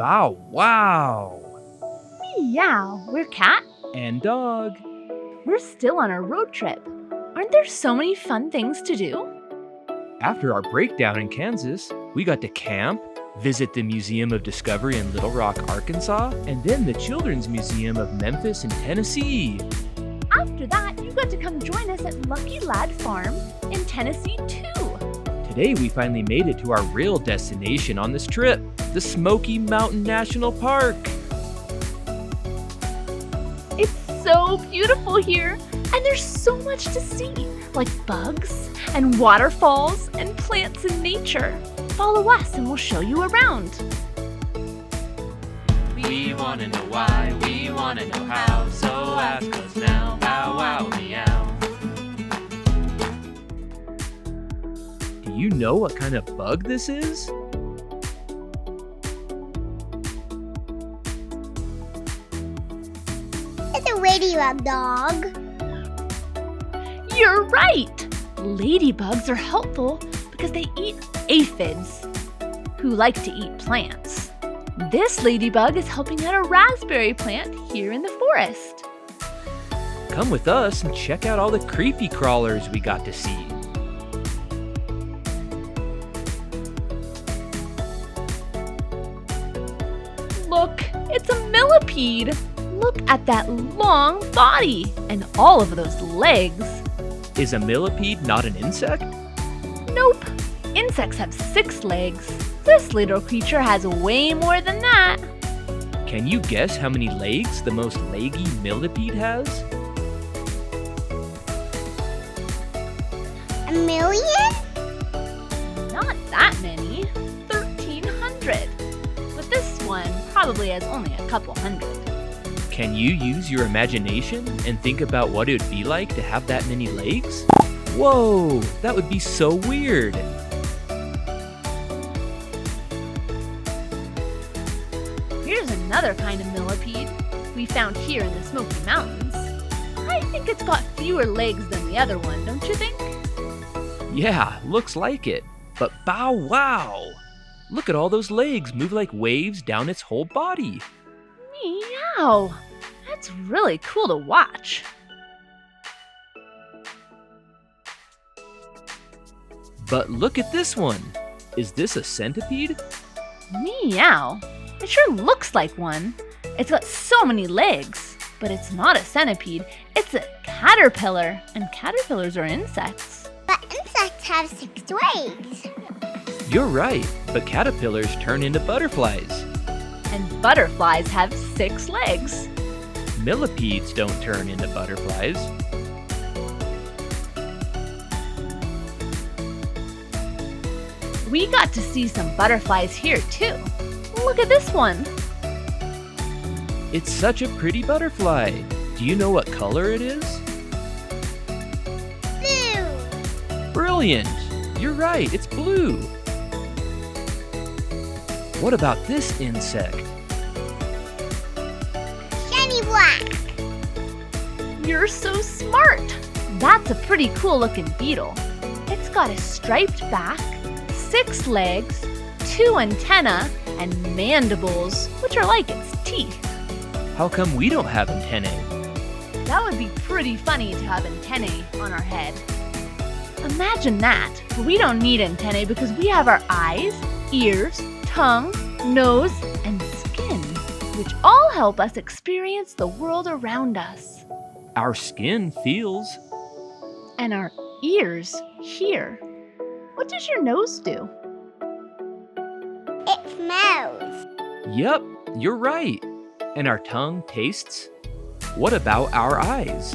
Bow wow! Meow, we're Cat. And dog. We're still on our road trip. Aren't there so many fun things to do? After our breakdown in Kansas, we got to camp, visit the Museum of Discovery in Little Rock, Arkansas, and then the Children's Museum of Memphis in Tennessee. After that, you got to come join us at Lucky Lad Farm in Tennessee too. Today we finally made it to our real destination on this trip, the Smoky Mountain National Park. It's so beautiful here, and there's so much to see, like bugs and waterfalls and plants in nature. Follow us and we'll show you around. We wanna know why, we wanna know how, so ask us now, bow wow meow. Do you know what kind of bug this is? It's a ladybug, dog. You're right! Ladybugs are helpful because they eat aphids, who like to eat plants. This ladybug is helping out a raspberry plant here in the forest. Come with us and check out all the creepy crawlers we got to see. Look, it's a millipede! Look at that long body and all of those legs. Is a millipede not an insect? Nope, insects have 6 legs. This little creature has way more than that. Can you guess how many legs the most leggy millipede has? A million? Not that many, 1,300. But this one probably has only a couple hundred. Can you use your imagination and think about what it would be like to have that many legs? Whoa, that would be so weird. Here's another kind of millipede we found here in the Smoky Mountains. I think it's got fewer legs than the other one, don't you think? Yeah, looks like it. But bow wow! Look at all those legs move like waves down its whole body. Meow! That's really cool to watch. But look at this one. Is this a centipede? Meow! It sure looks like one. It's got so many legs, but it's not a centipede. It's a caterpillar, and caterpillars are insects. But insects have 6 legs. You're right, but caterpillars turn into butterflies. And butterflies have 6 legs. Millipedes don't turn into butterflies. We got to see some butterflies here too. Look at this one. It's such a pretty butterfly. Do you know what color it is? Blue. Brilliant! You're right, it's blue. What about this insect? Shiny black. You're so smart. That's a pretty cool looking beetle. It's got a striped back, 6 legs, 2 antennae, and mandibles, which are like its teeth. How come we don't have antennae? That would be pretty funny to have antennae on our head. Imagine that, but we don't need antennae because we have our eyes, ears, tongue, nose, and skin, which all help us experience the world around us. Our skin feels. And our ears hear. What does your nose do? It smells. Yep, you're right. And our tongue tastes. What about our eyes?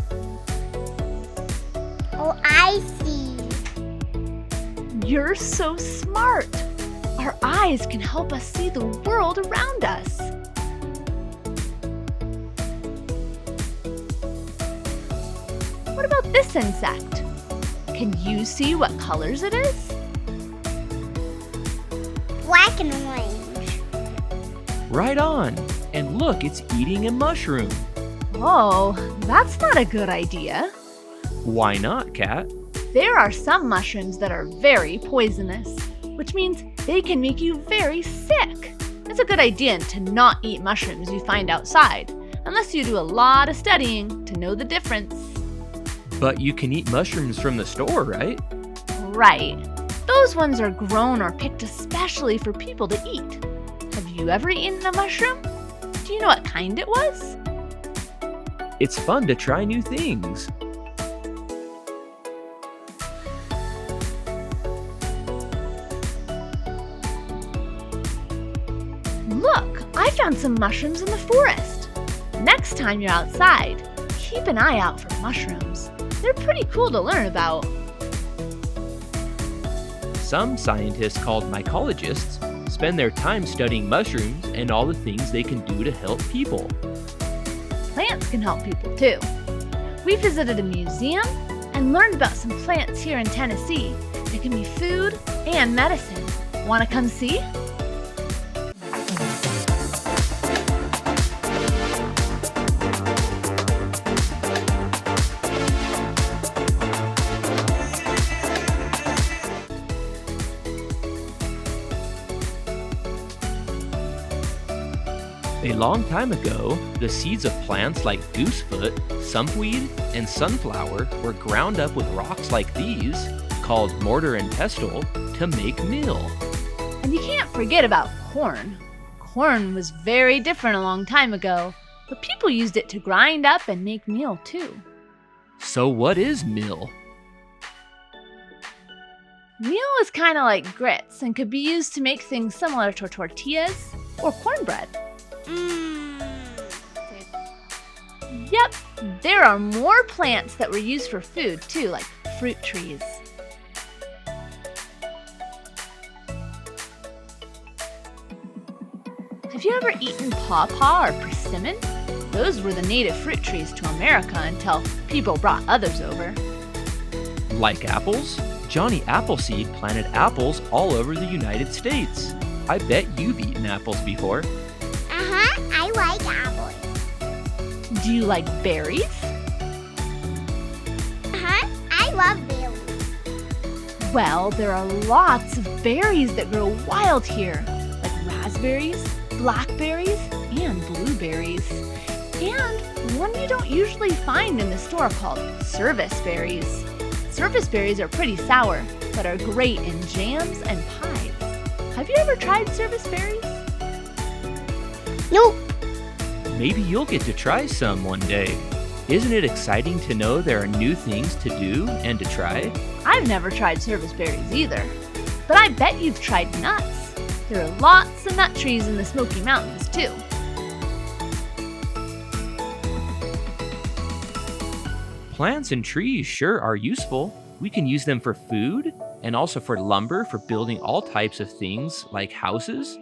Oh, I see. You're so smart. Our eyes can help us see the world around us. What about this insect? Can you see what colors it is? Black and orange. Right on. And look, it's eating a mushroom. Oh, that's not a good idea. Why not, Cat? There are some mushrooms that are very poisonous, which means they can make you very sick, It's a good idea to not eat mushrooms you find outside, unless you do a lot of studying to know the difference. But you can eat mushrooms from the store, right? Right. Those ones are grown or picked especially for people to eat. Have you ever eaten a mushroom? Do you know what kind it was? It's fun to try new things. Look, I found some mushrooms in the forest. Next time you're outside, keep an eye out for mushrooms. They're pretty cool to learn about. Some scientists called mycologists spend their time studying mushrooms and all the things they can do to help people. Plants can help people too. We visited a museum and learned about some plants here in Tennessee that can be food and medicine. Want to come see? A long time ago, the seeds of plants like goosefoot, sumpweed, and sunflower were ground up with rocks like these, called mortar and pestle, to make meal. And you can't forget about corn. Corn was very different a long time ago, but people used it to grind up and make meal too. So what is meal? Meal is kind of like grits and could be used to make things similar to tortillas or cornbread. Yep, there are more plants that were used for food too, like fruit trees. Have you ever eaten pawpaw or persimmon? Those were the native fruit trees to America until people brought others over. Like apples? Johnny Appleseed planted apples all over the United States. I bet you've eaten apples before. I like apples. Do you like berries? I love berries. Well, there are lots of berries that grow wild here, like raspberries, blackberries, and blueberries. And one you don't usually find in the store called service berries. Service berries are pretty sour, but are great in jams and pies. Have you ever tried service berries? Nope. Maybe you'll get to try some one day. Isn't it exciting to know there are new things to do and to try? I've never tried service berries either, but I bet you've tried nuts. There are lots of nut trees in the Smoky Mountains too. Plants and trees sure are useful. We can use them for food and also for lumber for building all types of things like houses.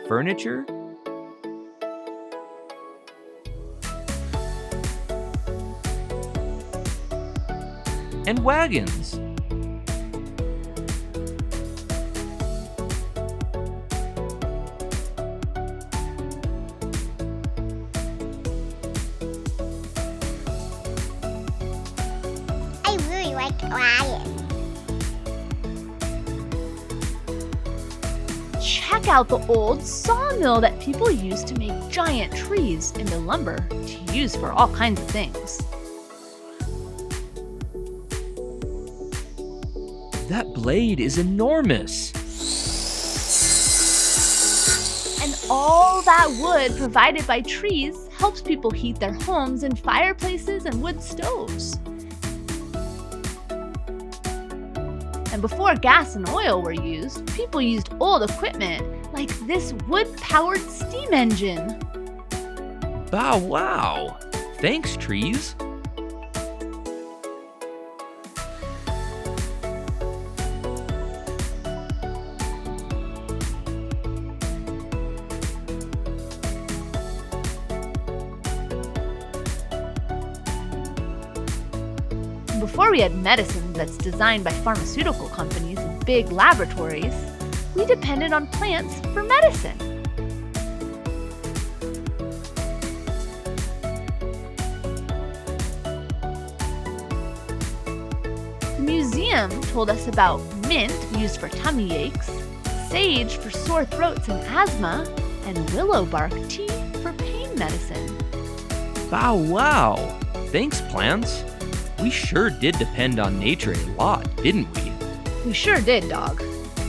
Furniture, and wagons. I really like wagons. Check out the old sawmill that people used to make giant trees into lumber to use for all kinds of things. That blade is enormous. And all that wood provided by trees helps people heat their homes in fireplaces and wood stoves. And before gas and oil were used, people used old equipment like this wood-powered steam engine. Bow wow! Thanks, trees. Before we had medicine that's designed by pharmaceutical companies and big laboratories, we depended on plants for medicine. The Sam told us about mint used for tummy aches, sage for sore throats and asthma, and willow bark tea for pain medicine. Bow wow! Thanks, plants. We sure did depend on nature a lot, didn't we? We sure did, dog.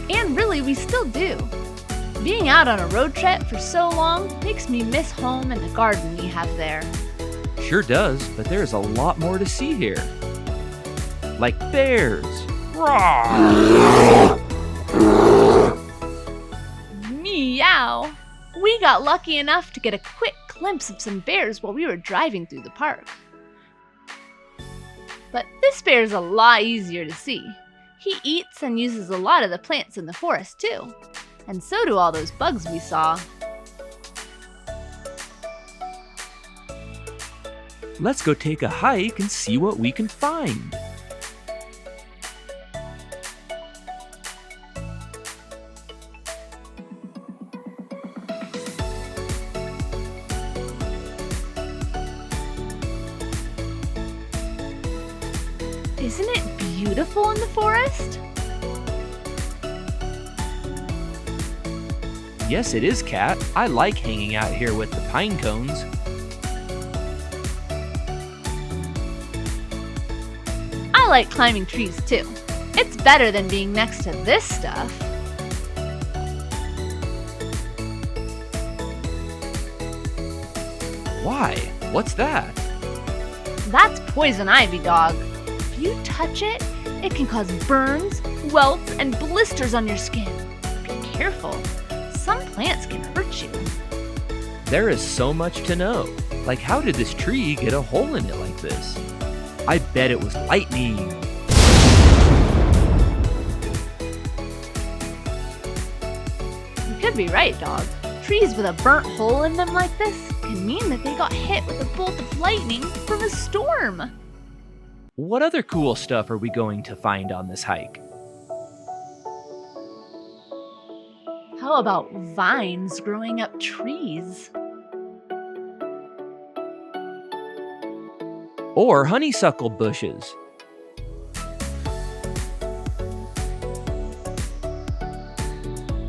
And really, we still do. Being out on a road trip for so long makes me miss home and the garden we have there. Sure does, but there's a lot more to see here. Like bears. Rawr! Meow! We got lucky enough to get a quick glimpse of some bears while we were driving through the park. But this bear is a lot easier to see. He eats and uses a lot of the plants in the forest too. And so do all those bugs we saw. Let's go take a hike and see what we can find. Isn't it beautiful in the forest? Yes, it is, Cat. I like hanging out here with the pine cones. I like climbing trees too. It's better than being next to this stuff. Why? What's that? That's poison ivy, dog. If you touch it, it can cause burns, welts, and blisters on your skin. Be careful. Some plants can hurt you. There is so much to know. Like, how did this tree get a hole in it like this? I bet it was lightning. You could be right, dog. Trees with a burnt hole in them like this can mean that they got hit with a bolt of lightning from a storm. What other cool stuff are we going to find on this hike? How about vines growing up trees? Or honeysuckle bushes?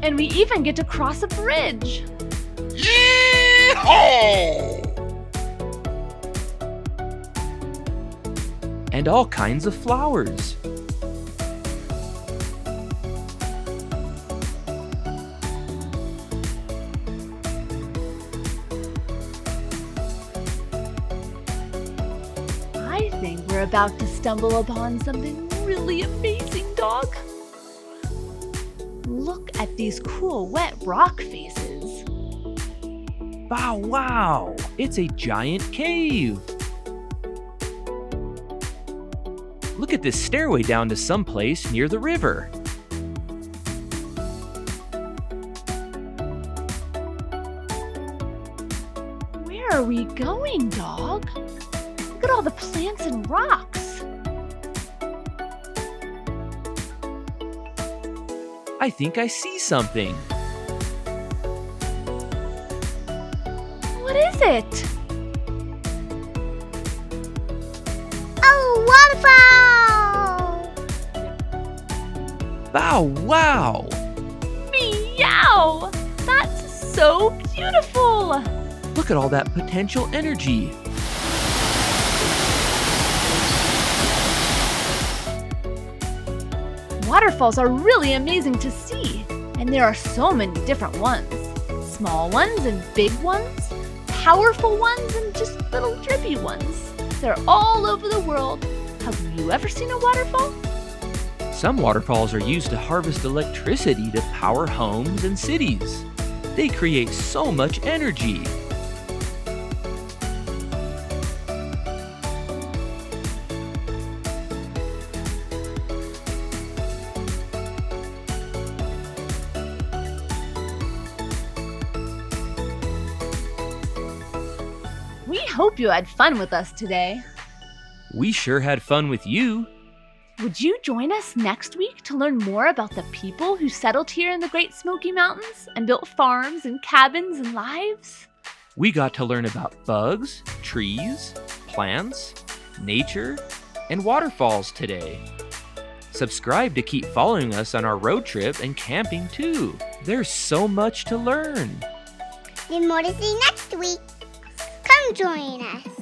And we even get to cross a bridge. Yee-haw! And all kinds of flowers. I think we're about to stumble upon something really amazing, dog. Look at these cool wet rock faces. Bow wow! It's a giant cave! Look at this stairway down to someplace near the river. Where are we going, dog? Look at all the plants and rocks. I think I see something. What is it? Oh, waterfall! Bow wow! Meow! That's so beautiful! Look at all that potential energy. Waterfalls are really amazing to see, and there are so many different ones. Small ones and big ones, powerful ones and just little drippy ones. They're all over the world. Have you ever seen a waterfall? Some waterfalls are used to harvest electricity to power homes and cities. They create so much energy. We hope you had fun with us today. We sure had fun with you. Would you join us next week to learn more about the people who settled here in the Great Smoky Mountains and built farms and cabins and lives? We got to learn about bugs, trees, plants, nature, and waterfalls today. Subscribe to keep following us on our road trip and camping too. There's so much to learn. And more to see next week. Come join us.